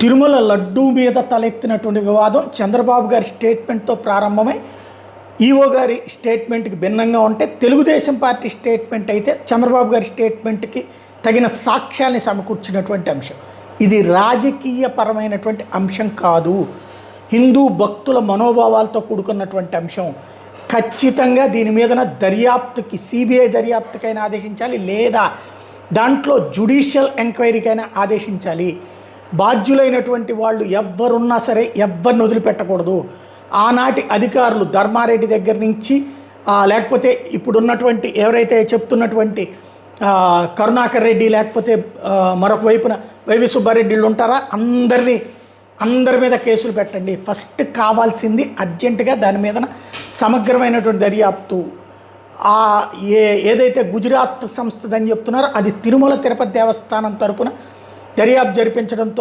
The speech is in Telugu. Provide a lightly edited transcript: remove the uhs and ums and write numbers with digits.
తిరుమల లడ్డూ మీద తలెత్తినటువంటి వివాదం చంద్రబాబు గారి స్టేట్మెంట్తో ప్రారంభమై ఈవో గారి స్టేట్మెంట్కి భిన్నంగా ఉంటే తెలుగుదేశం పార్టీ స్టేట్మెంట్ అయితే చంద్రబాబు గారి స్టేట్మెంట్కి తగిన సాక్ష్యాన్ని సమకూర్చినటువంటి అంశం. ఇది రాజకీయపరమైనటువంటి అంశం కాదు, హిందూ భక్తుల మనోభావాలతో కూడుకున్నటువంటి అంశం. ఖచ్చితంగా దీని మీదన దర్యాప్తుకి సిబిఐ దర్యాప్తుకైనా ఆదేశించాలి, లేదా దాంట్లో జ్యుడిషియల్ ఎంక్వైరీకైనా ఆదేశించాలి. బాధ్యులైనటువంటి వాళ్ళు ఎవ్వరున్నా సరే ఎవ్వరిని వదిలిపెట్టకూడదు. ఆనాటి అధికారులు ధర్మారెడ్డి దగ్గర నుంచి లేకపోతే ఇప్పుడున్నటువంటి ఎవరైతే చెప్తున్నటువంటి కరుణాకర్ రెడ్డి లేకపోతే మరొక వైపున వైవి సుబ్బారెడ్డిళ్ళు ఉంటారా, అందరి మీద కేసులు పెట్టండి. ఫస్ట్ కావాల్సింది అర్జెంటుగా దాని మీద సమగ్రమైనటువంటి దర్యాప్తు. ఏదైతే గుజరాత్ సంస్థదని చెప్తున్నారో అది తిరుమల తిరుపతి దేవస్థానం తరపున దర్యాప్తు జరిపించడంతో